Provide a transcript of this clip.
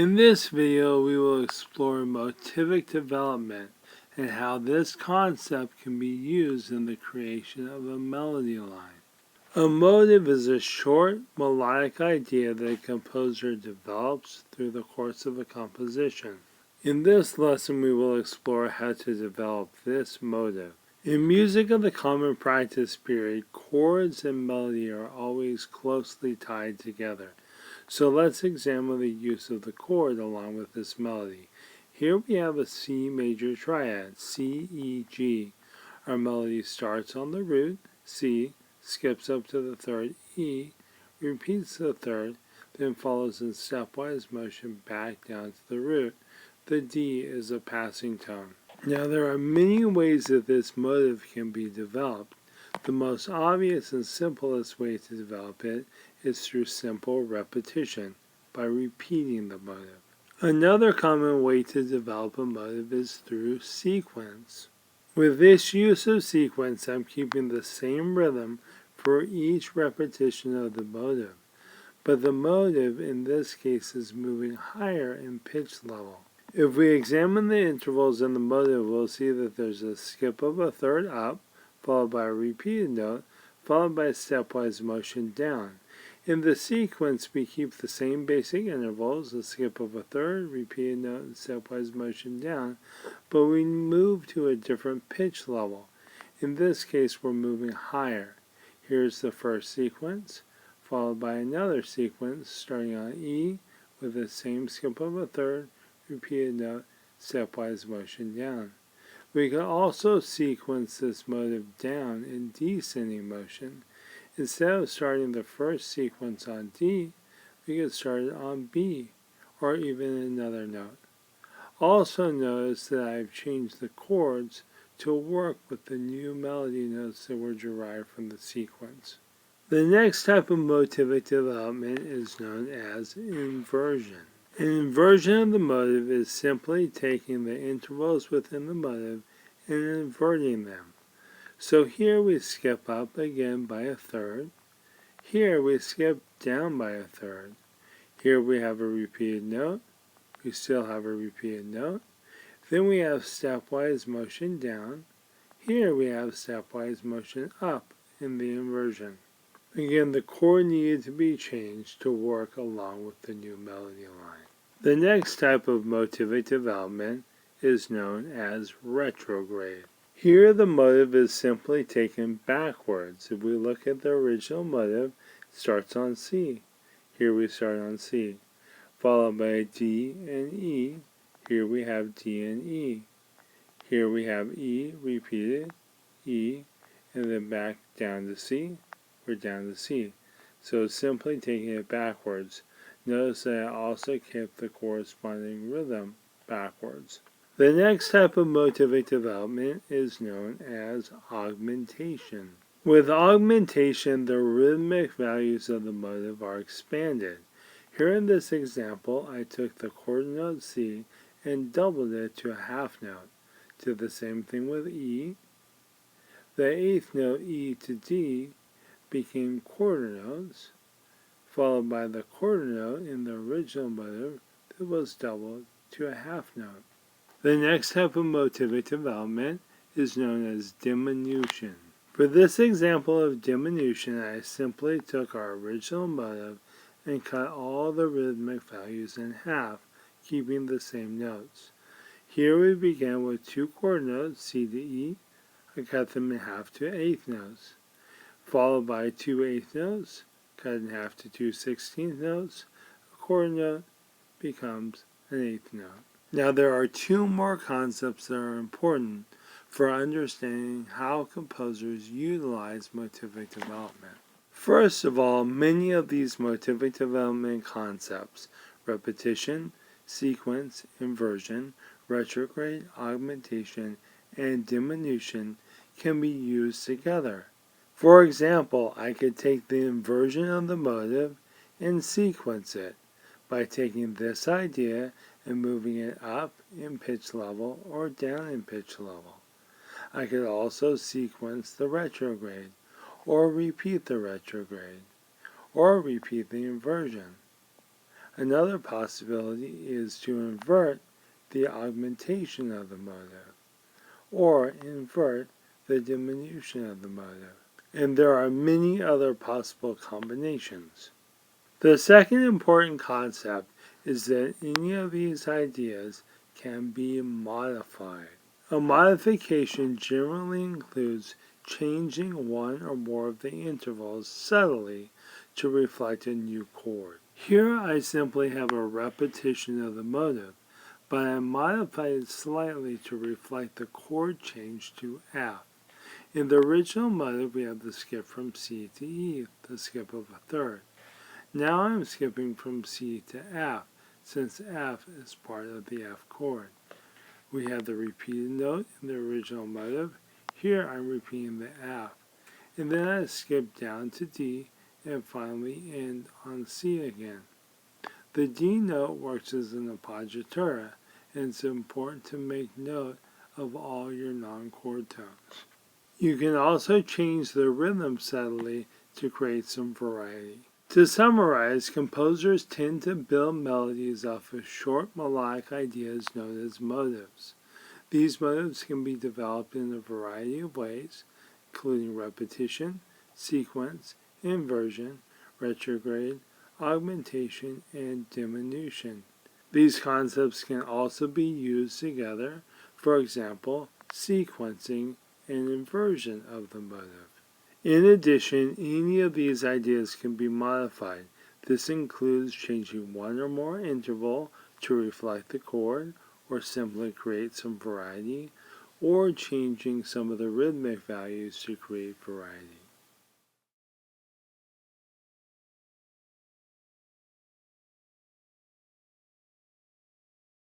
In this video, we will explore motivic development and how this concept can be used in the creation of a melody line. A motive is a short, melodic idea that a composer develops through the course of a composition. In this lesson, we will explore how to develop this motive. In music of the common practice period, chords and melody are always closely tied together. So let's examine the use of the chord along with this melody. Here we have a C major triad, C, E, G. Our melody starts on the root, C, skips up to the third, E, repeats the third, then follows in stepwise motion back down to the root. The D is a passing tone. Now there are many ways that this motive can be developed. The most obvious and simplest way to develop it is through simple repetition, by repeating the motive. Another common way to develop a motive is through sequence. With this use of sequence, I'm keeping the same rhythm for each repetition of the motive, but the motive in this case is moving higher in pitch level. If we examine the intervals in the motive, we'll see that there's a skip of a third up, followed by a repeated note, followed by a stepwise motion down. In the sequence, we keep the same basic intervals, a skip of a third, repeated note, and stepwise motion down, but we move to a different pitch level. In this case, we're moving higher. Here's the first sequence, followed by another sequence starting on E with the same skip of a third, repeated note, stepwise motion down. We can also sequence this motive down in descending motion. Instead of starting the first sequence on D, we can start it on B, or even another note. Also notice that I've changed the chords to work with the new melody notes that were derived from the sequence. The next type of motivic development is known as inversion. An inversion of the motive is simply taking the intervals within the motive and inverting them. So here we skip up again by a third. Here we skip down by a third. Here we have a repeated note. We still have a repeated note. Then we have stepwise motion down. Here we have stepwise motion up in the inversion. Again, the chord needed to be changed to work along with the new melody line. The next type of motivic development is known as retrograde. Here the motive is simply taken backwards. If we look at the original motive, it starts on C. Here we start on C, followed by D and E. Here we have D and E. Here we have E repeated, E, and then back down to C. We're down to C. So simply taking it backwards. Notice that I also kept the corresponding rhythm backwards. The next type of motivic development is known as augmentation. With augmentation, the rhythmic values of the motive are expanded. Here in this example, I took the quarter note C and doubled it to a half note. Did the same thing with E. The eighth note E to D became quarter notes, followed by the quarter note in the original motive that was doubled to a half note. The next type of motivic development is known as diminution. For this example of diminution, I simply took our original motive and cut all the rhythmic values in half, keeping the same notes. Here we began with two quarter notes, C to E. I cut them in half to eighth notes, followed by two eighth notes, cut in half to two 16th notes. A quarter note becomes an eighth note. Now there are two more concepts that are important for understanding how composers utilize motivic development. First of all, many of these motivic development concepts, repetition, sequence, inversion, retrograde, augmentation, and diminution, can be used together. For example, I could take the inversion of the motive and sequence it by taking this idea and moving it up in pitch level or down in pitch level. I could also sequence the retrograde, or repeat the retrograde, or repeat the inversion. Another possibility is to invert the augmentation of the motive, or invert the diminution of the motive. And there are many other possible combinations. The second important concept is that any of these ideas can be modified. A modification generally includes changing one or more of the intervals subtly to reflect a new chord. Here I simply have a repetition of the motive, but I modified it slightly to reflect the chord change to F. In the original motive we have the skip from C to E, the skip of a third. Now I'm skipping from C to F, since F is part of the F chord. We have the repeated note in the original motive. Here I'm repeating the F. And then I skip down to D and finally end on C again. The D note works as an appoggiatura, and it's important to make note of all your non-chord tones. You can also change the rhythm subtly to create some variety. To summarize, composers tend to build melodies off of short melodic ideas known as motives. These motives can be developed in a variety of ways, including repetition, sequence, inversion, retrograde, augmentation, and diminution. These concepts can also be used together, for example, sequencing and inversion of the motive. In addition, any of these ideas can be modified. This includes changing one or more interval to reflect the chord, or simply create some variety, or changing some of the rhythmic values to create variety.